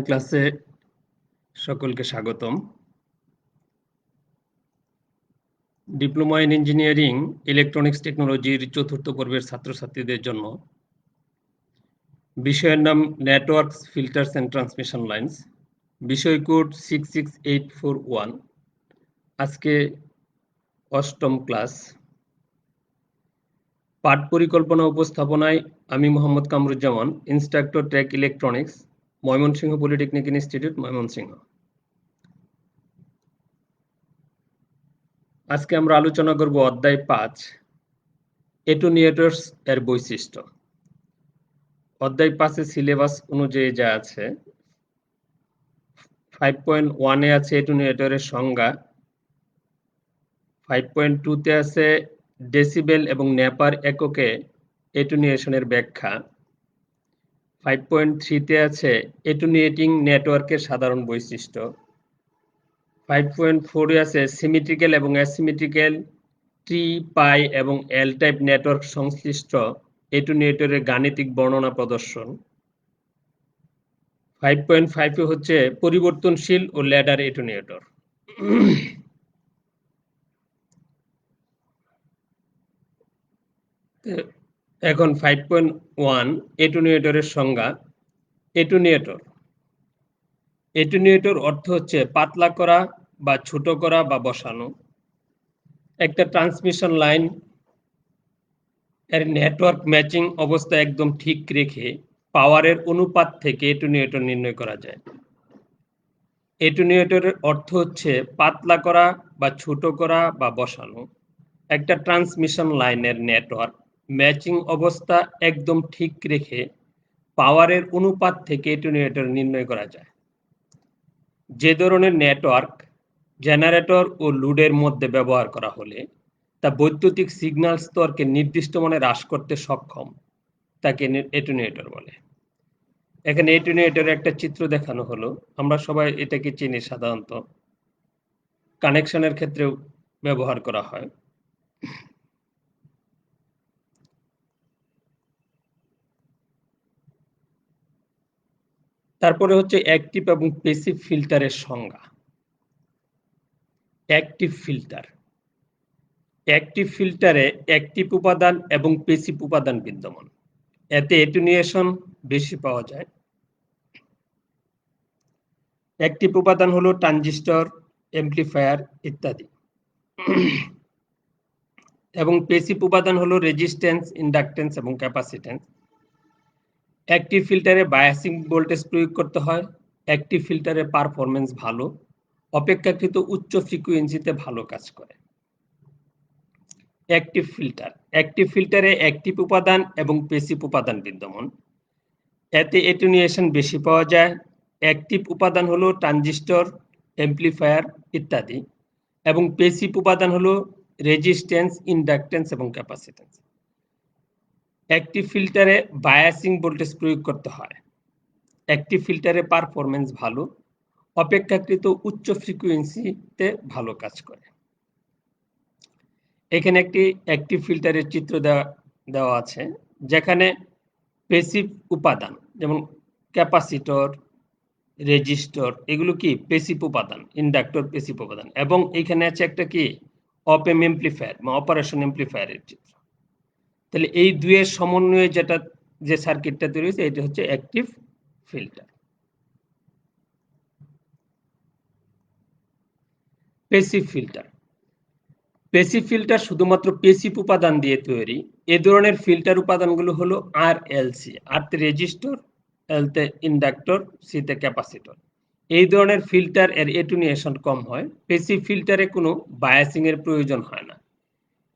ক্লাসে সকলকে স্বাগতম। ডিপ্লোমা ইন ইঞ্জিনিয়ারিং ইলেকট্রনিক্স টেকনোলজির চতুর্থ পর্বের ছাত্রছাত্রীদের জন্য বিষয়ের নাম networks, filters and transmission lines, বিষয় কোড 66841। আজকে অষ্টম ক্লাস। পাঠ পরিকল্পনা উপস্থাপনায় আমি Mohammad Kamruzzaman, instructor tech electronics, Mymensingh polytechnic institute, Mymensingh. আজকে আমরা আলোচনা করব অধ্যায় 5 অ্যাটেনুয়েটরস এর বৈশিষ্ট্য। অধ্যায় 5 সিলেবাস অনুযায়ী যা আছে, 5.1 এ আছে অ্যাটেনুয়েটরের সংজ্ঞা, 5.2 তে আছে ডেসিবেল এবং নেপার এককে অ্যাটেনুয়েশনের ব্যাখ্যা, 5.3 তে আছে অ্যাটেনুয়েটিং নেটওয়ার্কের সাধারণ বৈশিষ্ট্য, 5.4 এ আছে সিমেট্রিক্যাল এবং অ্যাসিমেট্রিক্যাল ট্রি, পাই এবং এল টাইপ নেটওয়ার্ক সংশ্লিষ্ট অ্যাটেনুয়েটরের গাণিতিক বর্ণনা প্রদর্শন। 5.5 এ হচ্ছে পরিবর্তনশীল ও ল্যাডার অ্যাটেনুয়েটর। এখন 5.1 অ্যাটেনুয়েটরের সংজ্ঞা। অ্যাটেনুয়েটর অর্থ হচ্ছে পাতলা করা বা ছোট করা বা বসানো। একটা ট্রান্সমিশন লাইন এর নেটওয়ার্ক ম্যাচিং অবস্থা একদম ঠিক রেখে পাওয়ারের অনুপাত থেকে অ্যাটেনুয়েটর নির্ণয় করা যায়। অ্যাটেনুয়েটরের অর্থ হচ্ছে পাতলা করা বা ছোট করা বা বসানো। একটা ট্রান্সমিশন লাইনের নেটওয়ার্ক ম্যাচিং অবস্থা একদম ঠিক রেখে পাওয়ারের অনুপাত থেকে অ্যাটেনুয়েটর নির্ণয় করা যায়। যে ধরনের নেটওয়ার্ক জেনারেটর ও লোডের মধ্যে ব্যবহার করা হলে তা বৈদ্যুতিক সিগন্যাল স্তরকে নির্দিষ্ট মানে হ্রাস করতে সক্ষম, তাকে অ্যাটেনুয়েটর বলে। এখানে অ্যাটেনুয়েটরের একটা চিত্র দেখানো হলো। আমরা সবাই এটাকে চিনি, সাধারণত কানেকশনের ক্ষেত্রেও ব্যবহার করা হয়। তারপরে হচ্ছে অ্যাক্টিভ এবং প্যাসিভ ফিল্টারের সংজ্ঞা। অ্যাক্টিভ ফিল্টারে অ্যাক্টিভ উপাদান এবং প্যাসিভ উপাদান বিদ্যমান। এতে অ্যাটেনুয়েশন বেশি পাওয়া যায়। অ্যাক্টিভ উপাদান হলো ট্রানজিস্টর, অ্যামপ্লিফায়ার ইত্যাদি, এবং প্যাসিভ উপাদান হলো রেজিস্ট্যান্স, ইন্ডাকট্যান্স এবং ক্যাপাসিট্যান্স। অ্যাক্টিভ ফিল্টারে বায়াসিং ভোল্টেজ প্রয়োগ করতে হয়। অ্যাক্টিভ ফিল্টারের পারফরমেন্স ভালো, অপেক্ষাকৃত উচ্চ ফ্রিকোয়েন্সিতে ভালো কাজ করে। অ্যাক্টিভ ফিল্টারে অ্যাক্টিভ উপাদান এবং প্যাসিভ উপাদান বিদ্যমান। এতে অ্যাটেনুয়েশন বেশি পাওয়া যায়। অ্যাক্টিভ উপাদান হলো ট্রানজিস্টর, অ্যামপ্লিফায়ার ইত্যাদি, এবং প্যাসিভ উপাদান হলো রেজিস্ট্যান্স, ইন্ডাকট্যান্স এবং ক্যাপাসিট্যান্স। অ্যাক্টিভ ফিল্টারে বায়াসিং ভোল্টেজ প্রয়োগ করতে হয়। অ্যাক্টিভ ফিল্টারের পারফরমেন্স ভালো, অপেক্ষাকৃত উচ্চ ফ্রিকোয়েন্সিতে ভালো কাজ করে। এখানে একটি অ্যাক্টিভ ফিল্টারের চিত্র দেওয়া আছে, যেখানে প্যাসিভ উপাদান যেমন ক্যাপাসিটর, রেজিস্টর, এগুলো কি প্যাসিভ উপাদান, ইন্ডাক্টর প্যাসিভ উপাদান, এবং এখানে আছে একটা কি অপ এম এমপ্লিফায়ার বা অপারেশন এমপ্লিফায়ারের চিত্র। তাহলে এই দুইয়ের সমন্বয়ে যে সার্কিটটা তৈরি হয়েছে, এটা হচ্ছে অ্যাক্টিভ ফিল্টার। প্যাসিভ ফিল্টার শুধুমাত্র প্যাসিভ উপাদান দিয়ে তৈরি। এ ধরনের ফিল্টার উপাদানগুলো হলো আরএলসি, আরতে রেজিস্টর, এলতে ইন্ডাক্টর, সিতে ক্যাপাসিটর। এই ধরনের ফিল্টার এর অ্যাটেনুয়েশন কম হয়। প্যাসিভ ফিল্টারে কোনো বায়াসিং এর প্রয়োজন হয় না।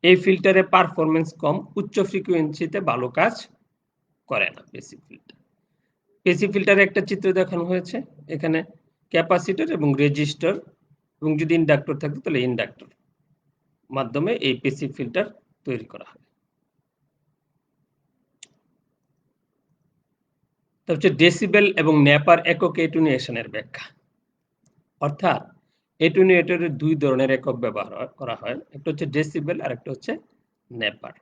এই ফিল্টারের পারফরমেন্স কম, উচ্চ ফ্রিকোয়েন্সিতে ভালো কাজ করে না। প্যাসিভ ফিল্টারে একটা চিত্র দেখানো হয়েছে, এখানে ক্যাপাসিটর এবং রেজিস্টর, এবং যদি ইন্ডাক্টর থাকে তাহলে ইন্ডাক্টর মাধ্যমে এই প্যাসিভ ফিল্টার তৈরি করা হয়। তার হচ্ছে ডেসিবেল এবং নেপার একক অ্যাটেনুয়েশনের ব্যাখ্যা। অর্থাৎ অ্যাটেনুয়েটরের দুই ধরনের একক ব্যবহার করা হয়, একটা হচ্ছে ডেসিবেল আর একটা হচ্ছে নেপার।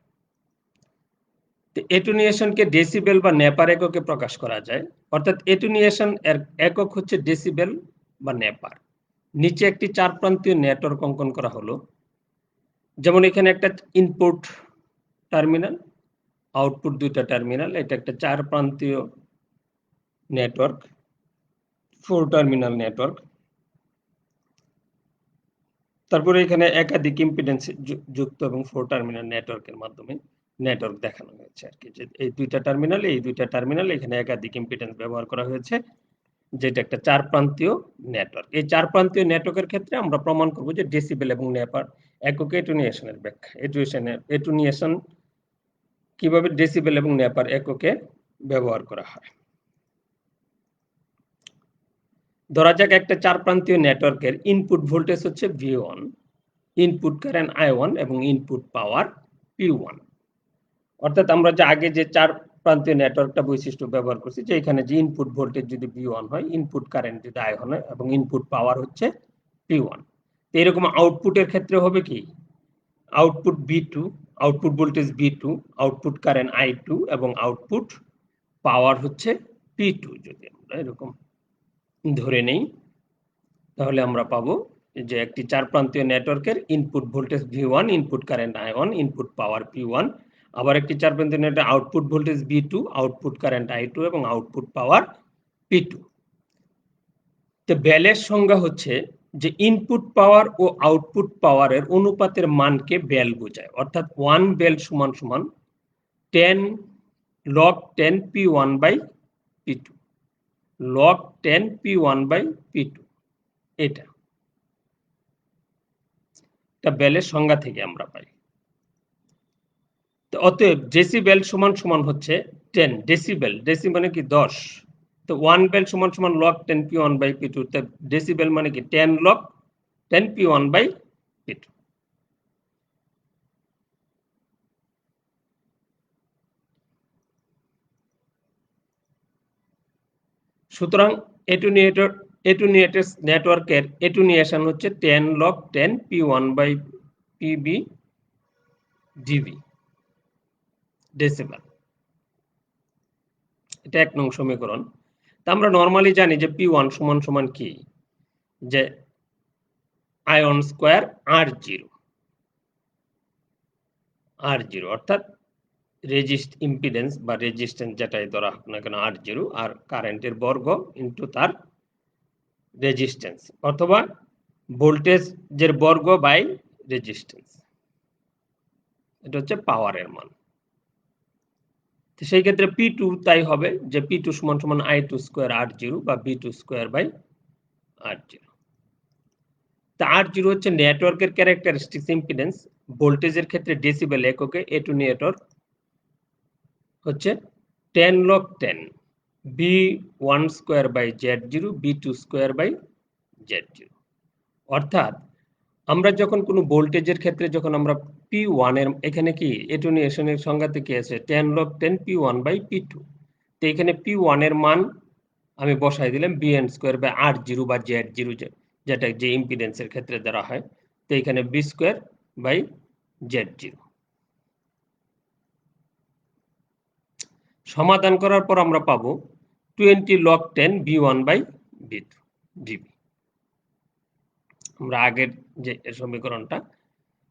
এটুনিয়েশনকে ডেসিবেল বা নেপার এককে প্রকাশ করা যায়, অর্থাৎ এটুনিয়েশন এর একক হচ্ছে ডেসিবেল বা নেপার। নিচে একটি 4 প্রান্তীয় নেটওয়ার্ক অঙ্কন করা হলো। যেমন এখানে একটা ইনপুট টার্মিনাল, আউটপুট দুইটা টার্মিনাল, এটা একটা 4 প্রান্তীয় নেটওয়ার্ক, 4 টার্মিনাল নেটওয়ার্ক। তারপরে এখানে একাধিক ইম্পিডেন্স যুক্ত এবং 4 টার্মিনাল নেটওয়ার্কের মাধ্যমে নেটওয়ার্ক দেখানো হয়েছে আর কি, যে এই দুইটা টার্মিনাল এখানে একাধিক ইম্পিডেন্স ব্যবহার করা হয়েছে, যেটা একটা 4 প্রান্তীয় নেটওয়ার্ক। এই 4 প্রান্তীয় নেটওয়ার্কের ক্ষেত্রে আমরা প্রমাণ করব যে ডেসিবেল এবং নেপার এককে এটুনিয়েশনের ব্যাখ্যা। এটুনিয়েশন কিভাবে ডেসিবেল এবং নেপার এককে ব্যবহার করা হয়। ধরা যাক একটা 4 প্রান্তীয় নেটওয়ার্কের ইনপুট ভোল্টেজ হচ্ছে V1, ইনপুট কারেন্ট I1 এবং ইনপুট পাওয়ার P1। অর্থাৎ আমরা যে আগে যে 4 প্রান্তীয় নেটওয়ার্কটা বৈশিষ্ট্য ব্যবহার করছি, যে এখানে যে ইনপুট ভোল্টেজ যদি V1 হয়, ইনপুট কারেন্ট যদি I1 হয় এবং ইনপুট পাওয়ার হচ্ছে P1। তো এরকম আউটপুটের ক্ষেত্রে হবে কি, output V2, output voltage V2, output current I2 এবং আউটপুট পাওয়ার হচ্ছে P2। যদি আমরা এরকম ধরে নেই, তাহলে আমরা পাবো যে একটি 4 প্রান্তীয় নেটওয়ার্কের input voltage V1, input current I1, input পাওয়ার P1, আবার একটি 4 প্রান্তীয় নেটওয়ার্কের output voltage V2, output current I2 এবং আউটপুট পাওয়ার P2। তো বেলের সংজ্ঞা হচ্ছে যে ইনপুট পাওয়ার ও আউটপুট পাওয়ারের অনুপাতের মানকে বেল বোঝায়, অর্থাৎ 1 বেল সমান সমান 10 log 10 P1 by P2, log 10 P1 by P2। এটা বেলের সংজ্ঞা থেকে আমরা পাই। তো অতএব ডেসিবেল সমান সমান হচ্ছে 10 ডেসিবেল, ডেসি মানে কি 10, তো 1 বেল সমান সমান log 10 P1 বাই P2, তো ডেসিবেল মানে কি 10 log 10 P1 বাই P2। সুতরাং এটুনিয়েটেড নেটওয়ার্কের এটুনিয়েশন হচ্ছে 10 log 10 P1 by PB dB decibel. এটা 1 নং সমীকরণ। তা আমরা নরমালি জানি যে P1 সমান সমান কি, যে আয়ন স্কয়ার R0, অর্থাৎ রেজিস্ট ইম্পিডেন্স বা রেজিস্ট্যান্স যেটাই ধরা হোক না কেন R0, আর কারেন্টের বর্গ ইনটু তার রেজিস্ট্যান্স, অথবা ভোল্টেজের বর্গ বাই রেজিস্ট্যান্স, এটা হচ্ছে পাওয়ারের মান। তো সেই ক্ষেত্রে P2 তাই হবে যে P2 সমান সমান I2 স্কয়ার R0 বা V2 স্কয়ার বাই R0। তা R0 হচ্ছে নেটওয়ার্কের ক্যারেক্টারিস্টিক্স ইম্পিডেন্স। ভোল্টেজের ক্ষেত্রে ডেসিবেল এককে এটুনিয়েটর হচ্ছে 10 log 10 B1 square by Z0, B2 square by Z0। অর্থাৎ আমরা যখন কোনো ভোল্টেজের ক্ষেত্রে যখন আমরা P1 এর, এখানে কি এটুনিয়েশনের সংজ্ঞাতে কি আছে 10 log 10 P1 বাই P2, তো এখানে P1 এর মান আমি বসাই দিলাম BN স্কয়ার বাই R0 বা Z0, যেটা যে ইম্পিডেন্সের ক্ষেত্রে ধরা হয়, তো এখানে B স্কয়ার বাই Z0। সমাধান করার পর আমরা পাবো 20 log 10 B1 by B2 dB। আমরা আগের যে সমীকরণটা,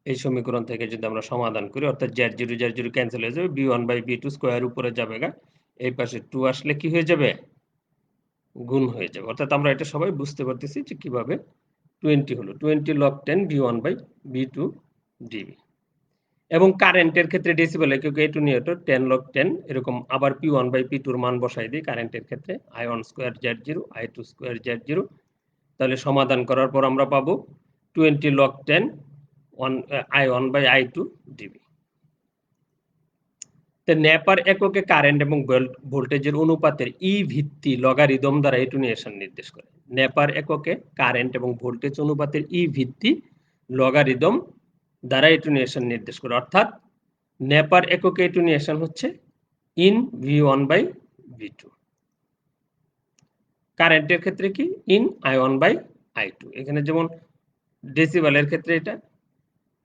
এই সমীকরণ থেকে যদি আমরা সমাধান করি, অর্থাৎ Z0 ক্যান্সেল হয়ে যাবে, B1 বাই B2 স্কয়ার উপরে যাবে গা, এই পাশে 2 আসলে কি হয়ে যাবে, গুণ হয়ে যাবে। অর্থাৎ আমরা এটা সবাই বুঝতে পারতেছি যে কিভাবে 20 হলো 20 log 10 B1 by B2 dB। এবং কারেন্টের ক্ষেত্রে ডেসিবেল এককে এটুনিয়েটর 10 log 10, এরকম আবার P1 বাই P2 এর মান বসাই দিই কারেন্টের ক্ষেত্রে I1 square Z0, I2 square Z0। তাহলে সমাধান করার পর আমরা পাবো 20 log 10 I1 by I2 dB। তো নেপার এককে কারেন্ট এবং ভোল্টেজের অনুপাতের ই ভিত্তি লগারিদম দ্বারা এটুনিয়েশন নির্দেশ করে। নেপার এককে কারেন্ট এবং ভোল্টেজ অনুপাতের ই ভিত্তি লগারিদম দ্বারা এটুনিয়েশন নির্দেশ করে, অর্থাৎ নেপার এককে এটুনিয়েশন হচ্ছে ইন V1 বাই V2। কারেন্টের ক্ষেত্রে কি ইন I1 বাই I2, এখানে যেমন ডেসিবেলের ক্ষেত্রে এটা,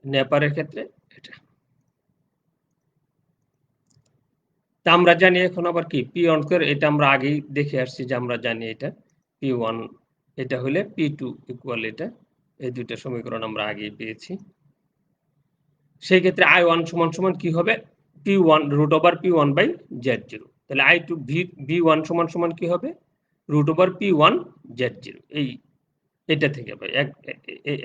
নেপারের ক্ষেত্রে এটা। তা আমরা জানি এখন আবার কি P1 স্কয়ার, এটা আমরা আগেই দেখে আসছি যে আমরা জানি এটা P1 এটা হলে P2 ইকুয়াল এটা, এই দুইটা সমীকরণ আমরা আগেই পেয়েছি। সেই ক্ষেত্রে I1 সমান সমান কি হবে P1 root over P1 by Z0। তাহলে I2 V1 সমান সমান কি হবে রুট ওভার P1 Z0। এটা থেকে পাই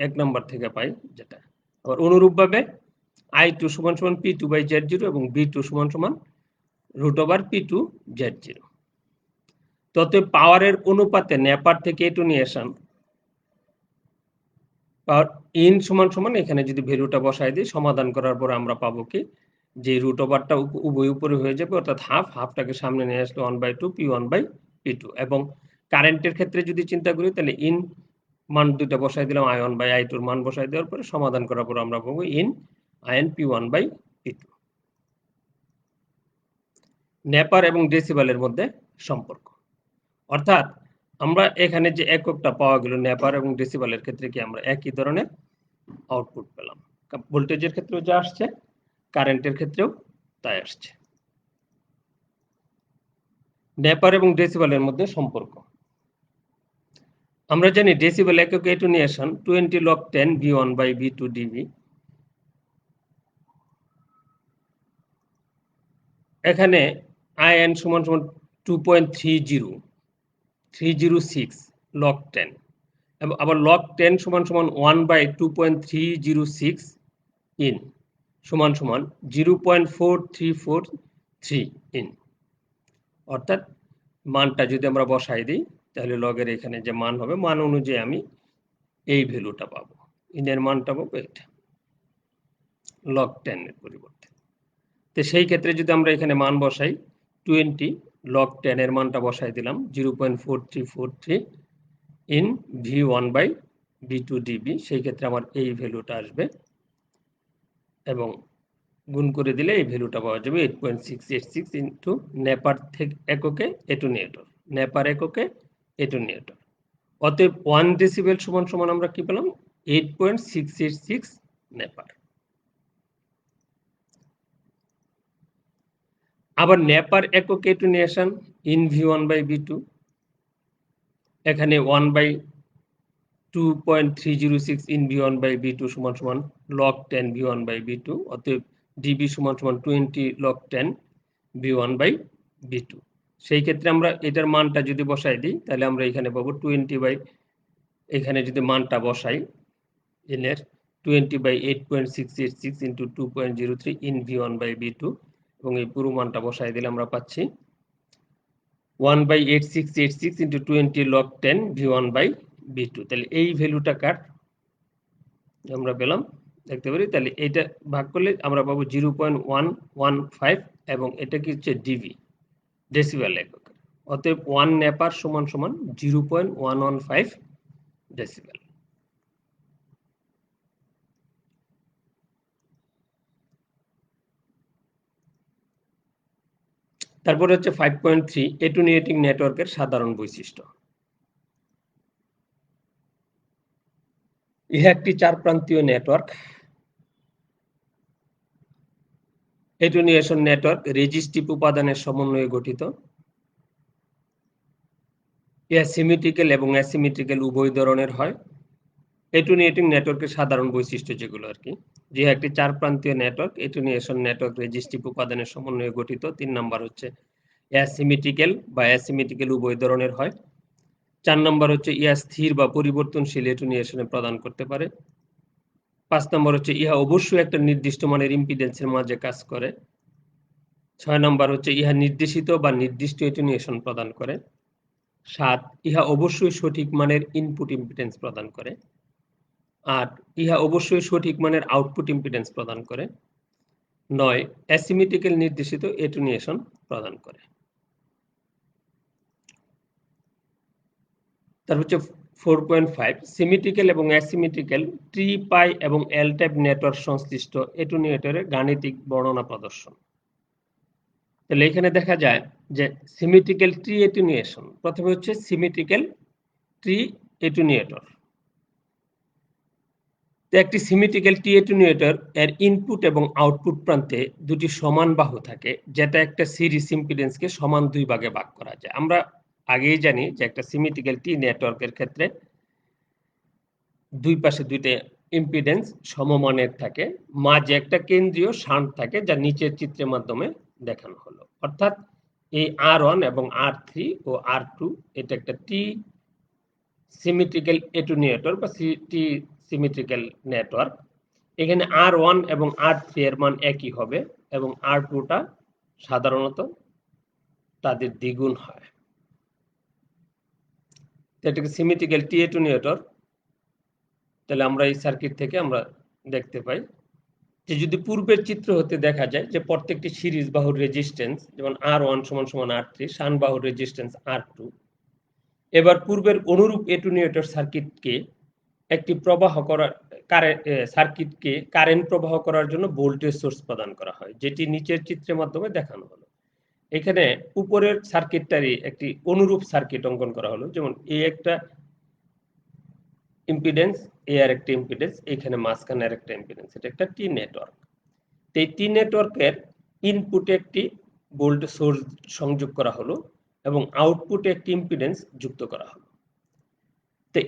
এক নাম্বার থেকে পাই যেটা। আবার অনুরূপভাবে I2 সমান সমান P2 বাই Z0 এবং V2 সমান সমান রুট ওভার P2 Z0। তত পাওয়ারের অনুপাতে নেপার থেকে এটুনিয়েশন পাওয়ার ইন সমান সমান এখানে যদি ভ্যালুটা বসাই দিই সমাধান করার পর আমরা পাবো কি যে রুট ওভারটা উভয় উপরে হয়ে যাবে, অর্থাৎ হাফটাকে সামনে নিয়ে আসলে 1/2 P1/P2। এবং কারেন্টের ক্ষেত্রে যদি চিন্তা করি তাহলে ইন মান দুইটা বসাই দিলাম, I1/I2 এর মান বসাই দেওয়ার পরে সমাধান করার পর আমরা পাবো ইন IN P1/P2। নেপার এবং ডেসিবেলের মধ্যে সম্পর্ক, অর্থাৎ আমরা এখানে যে এককটা পাওয়া গেল নেপার এবং ডেসিবেলের ক্ষেত্রে কি আমরা একই ধরনের আউটপুট পেলাম। ভোল্টেজের ক্ষেত্রেও যা আসছে কারেন্টের ক্ষেত্রেও তাই আসছে। নেপার এবং ডেসিবেলের মধ্যে সম্পর্ক আমরা জানি ডেসিবেল এককে এটুনিয়েশন 20 log 10 V1/V2 dB। এখানে IN সমান সমান 2.306 log 10 এবং আবার log 10 সমান সমান 1/2.306 ইন সমান সমান 0.4343 ইন। অর্থাৎ মানটা যদি আমরা বসাই দিই তাহলে লগের এখানে যে মান হবে মান অনুযায়ী আমি এই ভ্যালুটা পাবো, ইনের মানটা পাবো এটা log 10 এর পরিবর্তে। তো সেই ক্ষেত্রে যদি আমরা এখানে মান বসাই 20 log 10 এর মানটা বসাই দিলাম 0.4343 ইন V1/V2 dB, সেই ক্ষেত্রে আমার এই ভ্যালুটা আসবে এবং গুণ করে দিলে এই ভ্যালুটা পাওয়া যাবে 8.686 ইন্টু নেপার থেকে এককে এটুনিয়েটর, নেপার এককে এটুনিয়েটর। অতএব 1 ডেসিবেল সমান সমান আমরা কি পেলাম 8.686 নেপার। আবার নেপার একক এটুনিয়েশন ইন V1/V2 এখানে 1/2.306 ইন V1/V2 সমান সমান log 10 V1/V2, অতএব dB সমান সমান 20 log 10 V1/V2। সেই ক্ষেত্রে আমরা এটার মানটা যদি বসাই দিই তাহলে আমরা এখানে পাবো 20 বাই এখানে যদি মানটা বসাই এর 20/8.686 ইন্টু 2.03 ইন V1/V2 এবং এই পুরো মানটা বসাই দিলে আমরা পাচ্ছি 1/8686 ইন্টু 20 log 10 V1/V2। তাহলে এই ভ্যালুটা কার আমরা পেলাম দেখতে পারি, তাহলে এটা ভাগ করলে আমরা পাবো 0.115 এবং এটা কি হচ্ছে ডিবি ডেসিবেল একক। অতএব 1 নেপার সমান সমান 0.115 ডেসিবেল। তারপরে হচ্ছে 5.3 এটুনিয়েটিং নেটওয়ার্কের সাধারণ বৈশিষ্ট্য। ইহা একটি চার প্রান্তীয় নেটওয়ার্ক। এটুনিয়েশন নেটওয়ার্ক রেজিস্টিভ উপাদানের সমন্বয়ে গঠিত। ইহা সিমেট্রিক্যাল এবং অ্যাসিমেট্রিক্যাল উভয় ধরনের হয়। এটুনিয়েটিং নেটওয়ার্কের সাধারণ বৈশিষ্ট্য যেগুলো আর কি, যে একটি চার প্রান্তীয় নেটওয়ার্ক এটুনিয়েশন নেটওয়ার্ক রেজিস্টিভ উপাদানের সমন্বয়ে গঠিত। 3 নাম্বার হচ্ছে অ্যাসিমেট্রিক্যাল বা অ্যাসিমেট্রিক্যাল উভয় ধরনের হয়। 4 নাম্বার হচ্ছে ইহা স্থির বা পরিবর্তনশীল এটুনিয়েশনে প্রদান করতে পারে। 5 নাম্বার হচ্ছে ইহা অবশ্যই একটা নির্দিষ্ট মানের ইম্পিডেন্সের মাঝে কাজ করে। 6 নাম্বার হচ্ছে ইহা নির্দেশিত বা নির্দিষ্ট এটুনিয়েশন প্রদান করে। 7 ইহা অবশ্যই সঠিক মানের ইনপুট ইম্পিডেন্স প্রদান করে। 8 ইহা অবশ্যই সঠিক মানের আউটপুট ইম্পিডেন্স প্রদান করে। 9 অ্যাসিমেট্রিক্যাল নির্দেশিত এটুনিয়েশন প্রদান করে। তার হচ্ছে 4.5 সিমেট্রিক্যাল এবং অ্যাসিমেট্রিক্যাল ট্রি পাই এবং এল টাইপ নেটওয়ার্ক সংশ্লিষ্ট এটুনিয়েটরের গাণিতিক বর্ণনা প্রদর্শন। তাহলে এখানে দেখা যায় যে সিমেট্রিক্যাল ট্রি এটুনিয়েশন, প্রথমে হচ্ছে সিমেট্রিক্যাল ট্রি এটুনিয়েটর। তো একটি সিমেট্রিক্যাল টি অ্যাটেনুয়েটর এর ইনপুট এবং আউটপুট প্রান্তে দুটি সমান বাহু থাকে, যেটা একটা সিরিজ ইম্পিডেন্সকে সমান দুই ভাগে ভাগ করা যায়। আমরা আগেই জানি যে একটা সিমেট্রিক্যাল টি নেটওয়ার্কের ক্ষেত্রে দুই পাশে দুইটা ইম্পিডেন্স সমমানের থাকে, মাঝে একটা কেন্দ্রীয় শান্ট থাকে, যা নিচের চিত্রের মাধ্যমে দেখানো হলো। অর্থাৎ এই R1 এবং R3 ও R2 এটা একটা টি সিমেট্রিক্যাল অ্যাটেনুয়েটর বা টি সিমেট্রিক্যাল নেটওয়ার্ক। এখানে R1 এবং R3 এর মান একই হবে এবং R2টা সাধারণত তাদের দ্বিগুণ হয়। এটাকে সিমেট্রিক্যাল টি অ্যাটেনুয়েটর। তাহলে আমরা এই সার্কিট থেকে আমরা দেখতে পাই যে যদি পূর্বের চিত্র হতে দেখা যায় যে প্রত্যেকটি সিরিজ বাহুর রেজিস্ট্যান্স, যেমন R1 সমান সমান R3, শান্ট বাহুর রেজিস্ট্যান্স R2। এবার পূর্বের অনুরূপ অ্যাটেনুয়েটর সার্কিটকে একটি প্রবাহ করার সার্কিটকে কারেন্ট প্রবাহ করার জন্য ভোল্টেজ সোর্স প্রদান করা হয়, যেটি নিচের চিত্রের মাধ্যমে দেখানো হলো। এখানে উপরের সার্কিটটারই একটি অনুরূপ সার্কিট অঙ্কন করা হলো, যেমন এই একটা ইম্পিডেন্স, এ আর একটা ইম্পিডেন্স, এখানে মাঝখানে আর একটা ইম্পিডেন্স। এটা একটা টি নেটওয়ার্ক। এই টি নেটওয়ার্কের ইনপুটে একটি ভোল্টেজ সোর্স সংযোগ করা হলো এবং আউটপুটে একটি ইম্পিডেন্স যুক্ত করা হলো। তো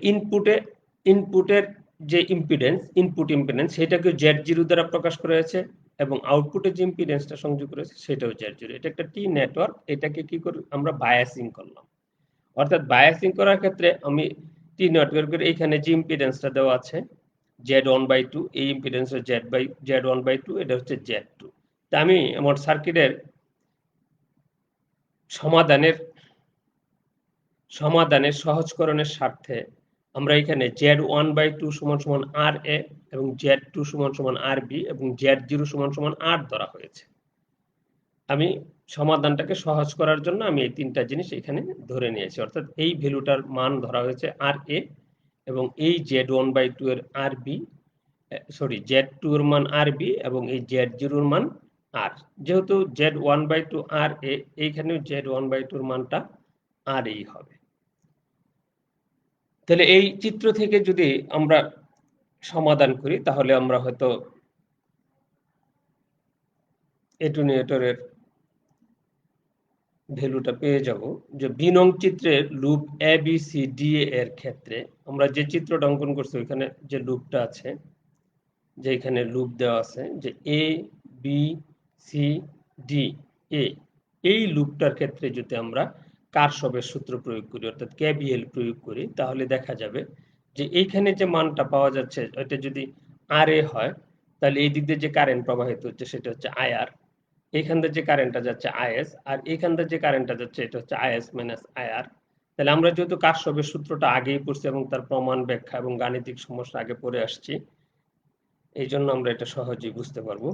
ইনপুটের যে ইম্পিডেন্স, ইনপুট ইম্পিডেন্স, সেটাকে Z0 দ্বারা প্রকাশ করা হয়েছে এবং আউটপুটে যে ইম্পিডেন্সটা সংযোগ করেছে সেটাও Z0। এটা একটা টি নেটওয়ার্ক। এটাকে কি করি আমরা, বায়াসিং করলাম। অর্থাৎ বায়াসিং করার ক্ষেত্রে আমি টি নেটওয়ার্কের এখানে যে ইম্পিডেন্সটা দেওয়া আছে Z1/2, এই ইম্পিডেন্স Z1/2, এটা হচ্ছে Z2। তা আমি আমার সার্কিটের সমাধানের সহজকরণের স্বার্থে আমরা এখানে Z1/2 সমান সমান RA এবং Z2 সমান সমান RB এবং Z0 সমান সমান R ধরা হয়েছে। আমি সমাধানটাকে সহজ করার জন্য আমি এই তিনটা জিনিস এখানে ধরে নিয়েছি। অর্থাৎ এই ভ্যালুটার মান ধরা হয়েছে RA এবং এই Z1/2 এর RB, Z2 এর মান RB এবং এই Z0 এর মান R। যেহেতু Z1/2 RA, এইখানেও Z1/2 এর মানটা RA হবে। তাহলে এই চিত্র থেকে যদি আমরা সমাধান করি তাহলে আমরা হয়তো অ্যাটেনুয়েটরের ভ্যালুটা পেয়ে যাব। যে বি নং চিত্রে loop A B C D এর ক্ষেত্রে আমরা যে চিত্রটা অঙ্কন করছি ওইখানে যে লুপটা আছে, যে এখানে লুপ দেওয়া আছে যে এ বি সি ডি এ, এই লুপটার ক্ষেত্রে যদি আমরা কারশফের সূত্র প্রয়োগ করি অর্থাৎ কেভিএল প্রয়োগ করি, তাহলে দেখা যাবে যে এইখানে যে মানটা পাওয়া যাচ্ছে এটা যদি আর এ হয়, তাহলে এই দিক দিয়ে যে কারেন্ট প্রবাহিত হচ্ছে সেটা হচ্ছে আইআর, এইখান থেকে যে কারেন্টটা যাচ্ছে আইএস, আর এইখান থেকে যে কারেন্টটা যাচ্ছে এটা হচ্ছে আইএস মাইনাস আইআর। তাহলে আমরা যেহেতু কারশফের সূত্রটা আগেই পড়ছি এবং তার প্রমাণ ব্যাখ্যা এবং গাণিতিক সমস্যা আগে পড়ে আসছি, এই জন্য আমরা এটা সহজেই বুঝতে পারবো।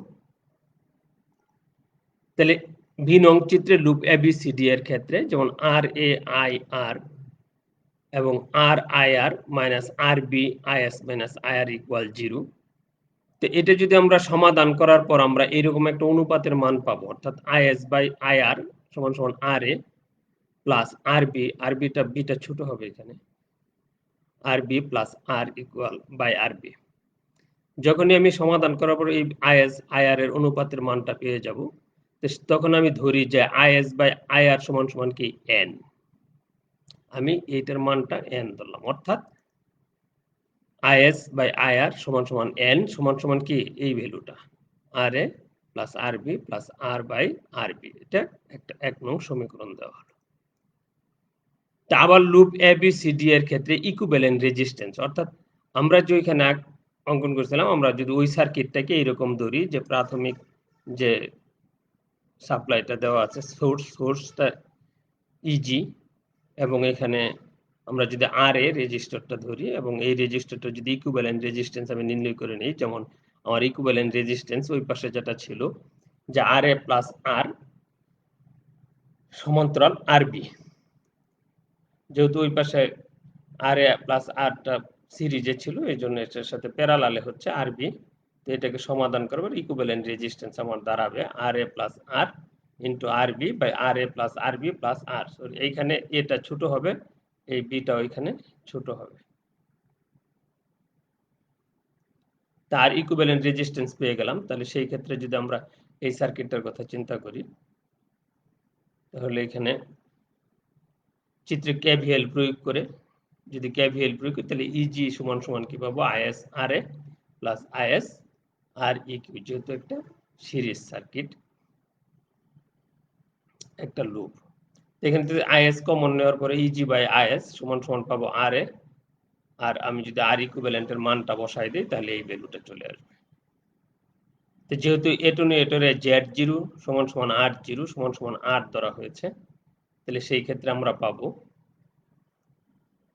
তাহলে ভি নং চিত্রে লুপ এবিসিডি এর ক্ষেত্রে যেমন আর এ আই আর এবং R I R minus R B I S minus I R equal 0। তো এটা যদি আমরা সমাধান করার পর আমরা এরকম একটা অনুপাতের মান পাবো, অর্থাৎ আইএস বাই আইআর সমান সমান R A plus R B, আর বিটা ছোট হবে এখানে, R B plus R equal by R B. যখনই আমি সমাধান করার পর এই আইএস আইআর এর অনুপাতের মানটা পেয়ে যাব, তখন আমি ধরি যে আইএস বাই আইআর সমান সমান কি এন। আমি এইটার মানটা এন ধরলাম, অর্থাৎ আইএস বাই আইআর সমান সমান এন সমান সমান কি এই ভ্যালুটা R A plus R B plus R by R B. এটা একটা 1 নং সমীকরণ দেওয়া হলো। তা আবার loop A B C D এর ক্ষেত্রে ইকুইভ্যালেন্ট রেজিস্ট্যান্স, অর্থাৎ আমরা যে এখানে অঙ্কন করেছিলাম, আমরা যদি ওই সার্কিটটাকে এরকম ধরি যে প্রাথমিক যে সাপ্লাইটা দেওয়া আছে সোর্সটা ইজি, এবং এখানে আমরা যদি আর এ রেজিস্টারটা ধরি এবং এই রেজিস্টারটা যদি ইকুইভ্যালেন্ট রেজিস্ট্যান্স আমি নির্ণয় করে নিই, যেমন আমার ইকুইভ্যালেন্ট রেজিস্ট্যান্স ওই পাশে যেটা ছিল যে আর এ প্লাস আর সমান্তরাল আর বি, যেহেতু ওই পাশে আর এ প্লাস আরটা সিরিজে ছিল এই জন্য এটার সাথে প্যারালালে হচ্ছে আর বি। তো এটাকে সমাধান করবার ইকুইভ্যালেন্ট রেজিস্ট্যান্স আমার দাঁড়াবে R A plus R into R B by R A plus R B plus R. Sorry, এইখানে এটা ছোট হবে, এই বিটা ওইখানে ছোট হবে। তার ইকুইভ্যালেন্ট রেজিস্ট্যান্স পেয়ে গেলাম। তাহলে সেই ক্ষেত্রে যদি আমরা এই সার্কিটটার কথা চিন্তা করি, তাহলে এখানে চিত্রে কেভিএল প্রয়োগ করে যদি কেভিএল প্রয়োগ করি, তাহলে ইজি সমান সমান কি পাবো, IS R A plus IS R E Q, যেহেতু একটা সিরিজ সার্কিট, একটা লুপ। এখান থেকে আইএস কমন নেওয়ার পরে ইজি বাই আইএস সমান সমান পাবো আর এ, আর আমি যদি আর ইকুইভ্যালেন্টের মানটা বসাই দিই তাহলে এই ভ্যালুটা চলে আসবে। তো যেহেতু এটুনেটরে Z0 সমান সমান R0 সমান সমান R ধরা হয়েছে, তাহলে সেই ক্ষেত্রে আমরা পাবো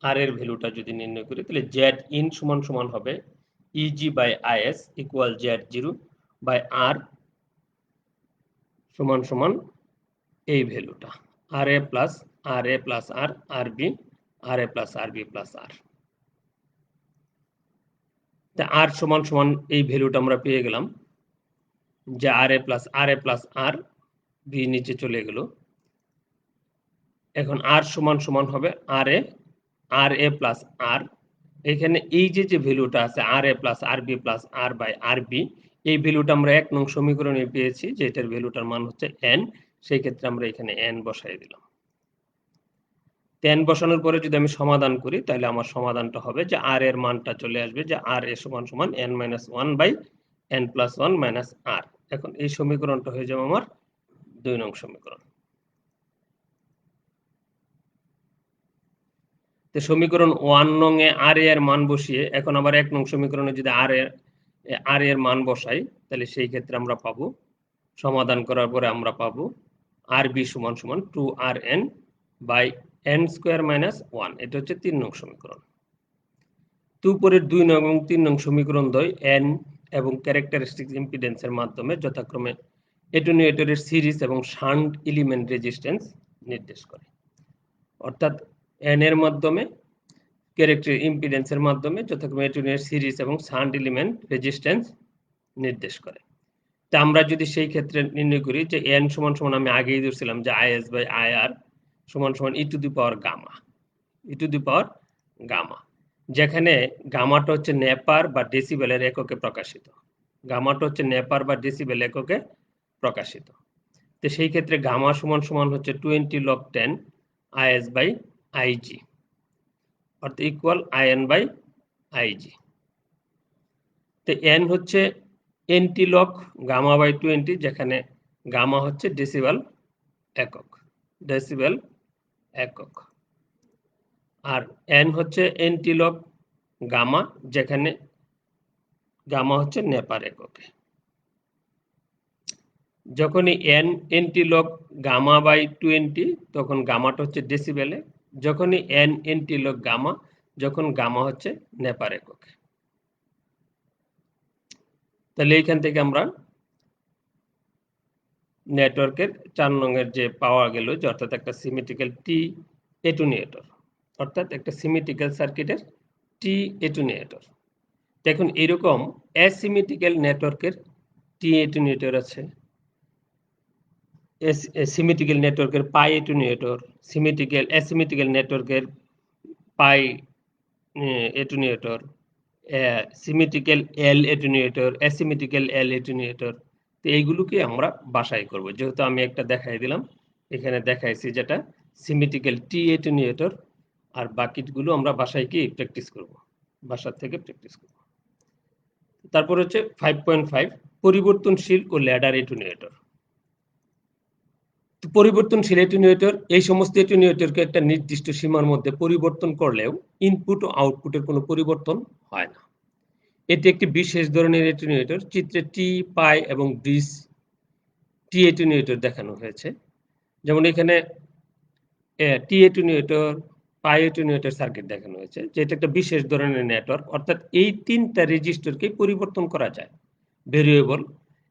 আর এর ভ্যালুটা যদি নির্ণয় করি, তাহলে জেড ইন সমান সমান হবে E G by I S equal Z0 by R সমান সমান এই ভ্যালুটা R A plus R R B, R A plus R B plus R. তা আর সমান সমান এই ভ্যালুটা আমরা পেয়ে গেলাম যে আর এ প্লাস আর বি নিচে চলে গেল। এখন আর সমান সমান হবে আর এ প্লাস আর, এখানে এই যে ভ্যালুটা আছে R A plus R B plus R by R B, এই ভ্যালুটা আমরা 1 নং সমীকরণে পেয়েছি যে এটার ভ্যালুটার মান হচ্ছে n। সেই ক্ষেত্রে আমরা এখানে n বসাই দিলাম। n বসানোর পরে যদি আমি সমাধান করি, তাহলে আমার সমাধানটা হবে যে আর এর মানটা চলে আসবে যে আর এ সমান সমান n minus 1 by n plus 1 minus R. এখন এই সমীকরণটা হয়ে যাবে আমার 2 নং সমীকরণ। তো সমীকরণ 1 নং এ আর এর মান বসিয়ে এখন আবার 1 নং সমীকরণে যদি আর এর মান বসাই, তাহলে সেই ক্ষেত্রে আমরা পাবো, সমাধান করার পরে আমরা পাবো আর বি সমান সমান 2rn by n square minus 1। এটা হচ্ছে 3 নং সমীকরণ। তো উপরের 2 নং এবং 3 নং সমীকরণ দ্বয় n এবং ক্যারেক্টারিস্টিক ইম্পিডেন্সের মাধ্যমে যথাক্রমে এটুনুয়েটরের সিরিজ এবং শান্ট এলিমেন্ট রেজিস্ট্যান্স নির্দেশ করে। অর্থাৎ n এর মাধ্যমে ক্যারেক্টার ইম্পিডেন্সের মাধ্যমে যথাক্রমে এটুনুয়েটর সিরিজ এবং শান্ট এলিমেন্ট রেজিস্ট্যান্স নির্দেশ করে। তা আমরা যদি সেই ক্ষেত্রে নির্ণয় করি যে n সমান সমান আমি আগেই ধরছিলাম যে আইএস বাই আইআর সমান সমান E to the power gamma, E to the power gamma, যেখানে গামাটা হচ্ছে নেপার বা ডেসিবেলের এককে প্রকাশিত, গামাটা হচ্ছে নেপার বা ডেসিবেল এককে প্রকাশিত। তো সেই ক্ষেত্রে গামা সমান সমান হচ্ছে 20 log 10 আইএস বাই আইজি, অর্থাৎ ইকুয়াল আইএন বাই আইজি। তো এন হচ্ছে এনটি লগ গামা বাই 20, যেখানে গামা হচ্ছে ডেসিবেল একক, ডেসিবেল একক, আর এন হচ্ছে এনটি লগ গামা, যেখানে গামা হচ্ছে নেপার এককে। যখনই N N T log gamma by 20 তখন গামাটা হচ্ছে ডেসিবেলে, যখনই এন এনটি লগ গামা যখন গামা হচ্ছে নেপার এককে। তাহলে এইখান থেকে আমরা নেটওয়ার্কের 4 নংয়ের যে পাওয়া গেল যে অর্থাৎ একটা সিমেট্রিক্যাল টি এটুনিয়েটর, অর্থাৎ একটা সিমেট্রিক্যাল সার্কিটের টি এটুনিয়েটর। দেখুন এরকম অ্যাসিমেট্রিক্যাল নেটওয়ার্কের টি এটুনিয়েটর আছে, সিমেট্রিক্যাল নেটওয়ার্কের পাই এটুনিয়েটর, অ্যাসিমেট্রিক্যাল নেটওয়ার্কের পাই এটুনিয়েটর, সিমেট্রিক্যাল এল এটুনিয়েটর, অ্যাসিমেট্রিক্যাল এল এটুনিয়েটর। তো এইগুলোকে আমরা বাছাই করব। যেহেতু আমি একটা দেখাই দিলাম, এখানে দেখাইছি যেটা সিমেট্রিক্যাল টি এটুনিয়েটর, আর বাকিগুলো আমরা বাসায় কি প্র্যাকটিস করব, বাসার থেকে প্র্যাকটিস করব। তারপর হচ্ছে 5.5 পরিবর্তনশীল ও ল্যাডার এটুনিয়েটর। পরিবর্তনশীল এটুনিয়েটর এই সমস্ত এটুনিয়েটরকে একটা নির্দিষ্ট সীমার মধ্যে পরিবর্তন করলেও ইনপুট ও আউটপুটের কোনো পরিবর্তন হয় না। এটি একটি বিশেষ ধরনের এটুনিয়েটর। চিত্রে টি, পাই এবং ব্রিজ টি এটুনিয়েটর দেখানো হয়েছে। যেমন এখানে টি এটুনিয়েটর, পাই এটুনিয়েটর সার্কিট দেখানো হয়েছে, যেটা একটা বিশেষ ধরনের নেটওয়ার্ক। অর্থাৎ এই তিনটা রেজিস্টরকে পরিবর্তন করা যায়। ভেরিয়েবল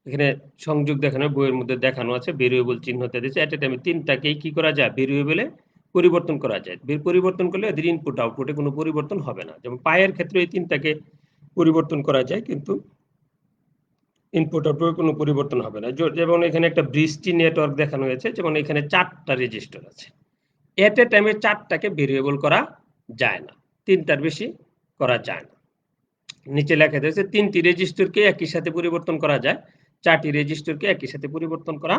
এখানে সংযোগ দেখানো, বইয়ের মধ্যে দেখানো আছে, ভেরিয়েবল চিহ্নতে দিয়েছে। এট এ টাইমে তিনটাকেই কি করা যায়, ভেরিয়েবলে পরিবর্তন করা যায়। পরিবর্তন করলে এদের ইনপুট আউটপুটে কোনো পরিবর্তন হবে না। যেমন পায়ের ক্ষেত্রে এই তিনটাকে পরিবর্তন করা যায়, কিন্তু ইনপুট আউটপুটে কোনো পরিবর্তন হবে না। যেমন এখানে একটা বৃষ্টি নেটওয়ার্ক দেখানো হয়েছে, যেমন এখানে 4টা রেজিস্টার আছে। এট এ টাইমে 4টাকে ভেরিয়েবল করা যায় না, 3টার বেশি করা যায় না। নিচে লেখা রয়েছে 3টি রেজিস্টরকে একই সাথে পরিবর্তন করা যায়, 4টি রেজিস্টরকে একই সাথে পরিবর্তন করা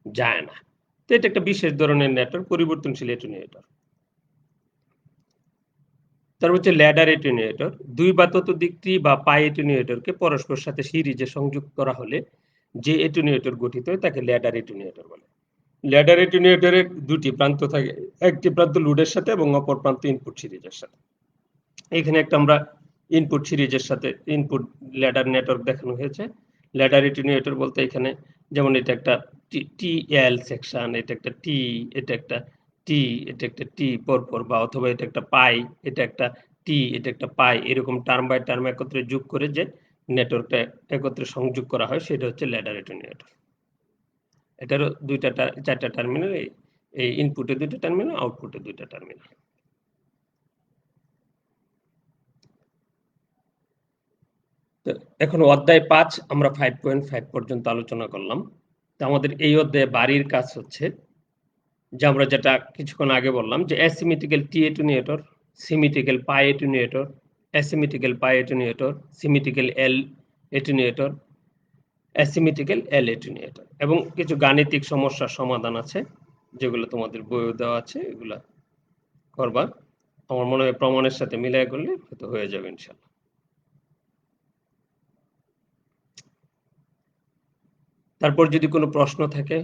যায় না। তো এটা একটা বিশেষ ধরনের নেটওয়ার্ক, পরিবর্তনশীল অ্যাটেনুয়েটর। তারপর হচ্ছে ল্যাডার অ্যাটেনুয়েটর। 2 বা ততোধিক ট্রি বা পাই অ্যাটেনুয়েটরকে পরস্পর সাথে সিরিজে সংযুক্ত করা হলে যে অ্যাটেনুয়েটর গঠিত হয় তাকে ল্যাডার অ্যাটেনুয়েটর বলে। ল্যাডার অ্যাটেনুয়েটরের 2টি প্রান্ত থাকে, একটি প্রান্ত লোডের সাথে এবং অপর প্রান্ত ইনপুট সিরিজের সাথে। এখানে একটা আমরা ইনপুট সিরিজের সাথে ইনপুট ল্যাডার নেটওয়ার্ক দেখানো হয়েছে। ল্যাডার অ্যাটেনুয়েটর বলতে এখানে যেমন এটা একটা টিএল সেকশন, এটা একটা টি, এটা একটা টি, এটা একটা টি পরপর, বা অথবা এটা একটা পাই, এটা একটা টি, এটা একটা পাই, এরকম টার্ম বাই টার্ম একত্রে যোগ করে যে নেটওয়ার্কটা একত্রে সংযোগ করা হয় সেটা হচ্ছে ল্যাডার অ্যাটেনুয়েটর। এটারও 4টা টার্মিনাল, এই ইনপুটে 2টা টার্মিনাল, আউটপুটে 2টা টার্মিনাল। তো এখন অধ্যায় 5 আমরা 5.5 পর্যন্ত আলোচনা করলাম। তো আমাদের এই অধ্যায়ে বাড়ির কাজ হচ্ছে যে আমরা যেটা কিছুক্ষণ আগে বললাম যে অ্যাসিমেট্রিক্যাল টি অ্যাটেনুয়েটর, সিমেট্রিক্যাল পাই অ্যাটেনুয়েটর, অ্যাসিমেট্রিক্যাল পাই অ্যাটেনুয়েটর, সিমেট্রিক্যাল এল অ্যাটেনুয়েটর, অ্যাসিমেট্রিক্যাল এল অ্যাটেনুয়েটর, এবং কিছু গাণিতিক সমস্যার সমাধান আছে যেগুলো তোমাদের বইয়ে দেওয়া আছে, এগুলা করবা। আমার মনে হয় প্রমাণের সাথে মিলাই করলে হয়তো হয়ে যাবে ইনশাআল্লাহ। তারপর যদি কোনো প্রশ্ন থাকে,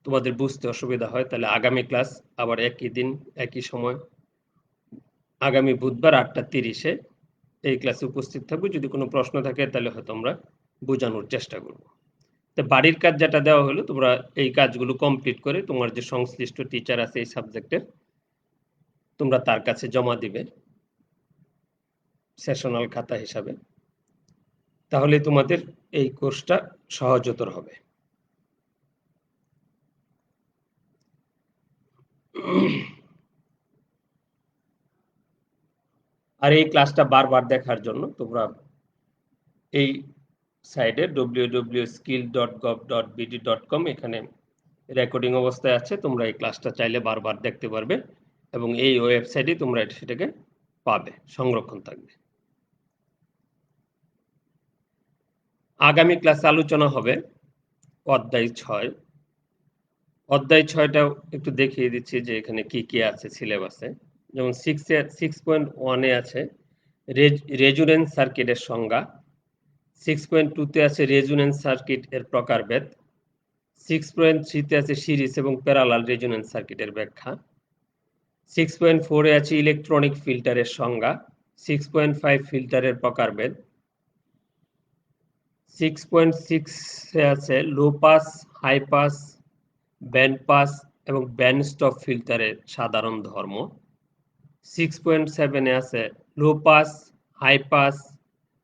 তোমাদের বুঝতে অসুবিধা হয়, তাহলে আগামী ক্লাস আবার একই দিন একই সময় আগামী বুধবার 8:30-এ এই ক্লাসে উপস্থিত থাকবো। যদি কোনো প্রশ্ন থাকে তাহলে হয়তো আমরা বোঝানোর চেষ্টা করব। তো বাড়ির কাজ যেটা দেওয়া হলো, তোমরা এই কাজগুলো কমপ্লিট করে তোমার যে সংশ্লিষ্ট টিচার আছে এই সাবজেক্টের, তোমরা তার কাছে জমা দিবে সেশনাল খাতা হিসাবে। তাহলে তোমাদের এই কোর্সটা সহজতর হবে। আর এই ক্লাসটা বারবার দেখার জন্য তোমরা এই সাইটে www.skill.gov.bd.com এখানে রেকর্ডিং অবস্থায় আছে, তোমরা এই ক্লাসটা চাইলে বারবার দেখতে পারবে, এবং এই ওয়েবসাইটে তোমরা সেটাকে পাবে, সংরক্ষণ থাকবে। আগামী ক্লাসে আলোচনা হবে অধ্যায় 6। অধ্যায় 6টা একটু দেখিয়ে দিচ্ছি যে এখানে কি কি আছে সিলেবাসে। যেমন 6.1-এ আছে রেজোনেন্স সার্কিটের সংজ্ঞা, 6.2-তে আছে রেজোনেন্স সার্কিট এর প্রকারভেদ, 6.3-তে আছে সিরিজ এবং প্যারালাল রেজোনেন্স সার্কিটের ব্যাখ্যা, 6.4-এ আছে ইলেকট্রনিক ফিল্টারের সংজ্ঞা, 6.5 ফিল্টারের প্রকারভেদ, 6.6-এ আছে low pass, high pass, band pass এবং ব্যান্ড স্টপ ফিল্টারের সাধারণ ধর্ম, 6.7-এ আছে low pass, high pass,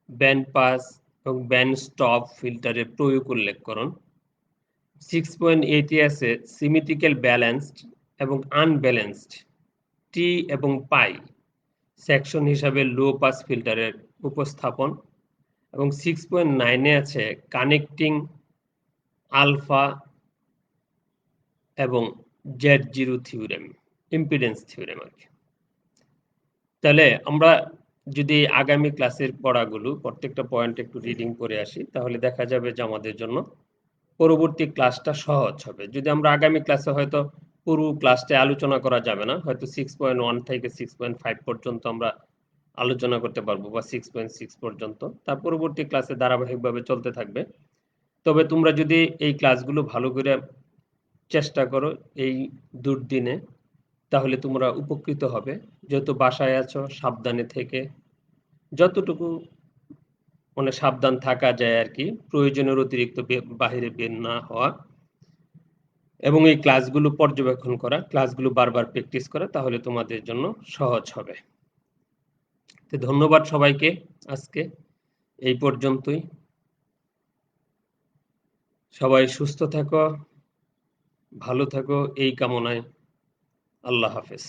band pass এবং ব্যান্ড স্টপ ফিল্টারের প্রয়োগ উল্লেখকরণ, 6.8-এ আছে সিমেট্রিক্যাল ব্যালেন্সড এবং আনব্যালেন্সড টি এবং পাই সেকশন হিসাবে লো পাস ফিল্টারের উপস্থাপন, এবং 6.9-এ আছে কানেক্টিং আলফা এবং Z0 থিওরেম, ইম্পিডেন্স থিওরেম আর কি। তাহলে আমরা যদি আগামী ক্লাসের পড়াগুলো প্রত্যেকটা পয়েন্ট একটু রিডিং করে আসি, তাহলে দেখা যাবে যে আমাদের জন্য পরবর্তী ক্লাসটা সহজ হবে। যদি আমরা আগামী ক্লাসে হয়তো পুরো ক্লাসটা আলোচনা করা যাবে না, হয়তো 6.1 থেকে 6.5 পর্যন্ত আমরা আলোচনা করতে পারবো, বা 6.6 পর্যন্ত, তার পরবর্তী ক্লাসে ধারাবাহিকভাবে চলতে থাকবে। তবে তোমরা যদি এই ক্লাসগুলো ভালো করে চেষ্টা করো এই দুর্দিনে, তাহলে তোমরা উপকৃত হবে। যেহেতু বাসায় আছো, সাবধানে থেকে যতটুকু মানে সাবধান থাকা যায় আর কি, প্রয়োজনের অতিরিক্ত বাহিরে বের না হওয়া, এবং এই ক্লাসগুলো পর্যবেক্ষণ করা, ক্লাসগুলো বারবার প্র্যাকটিস করা, তাহলে তোমাদের জন্য সহজ হবে। তো ধন্যবাদ সবাইকে, আজকে এই পর্যন্তই। সবাই সুস্থ থাকো, ভালো থাকো এই কামনায়। আল্লাহ হাফেজ।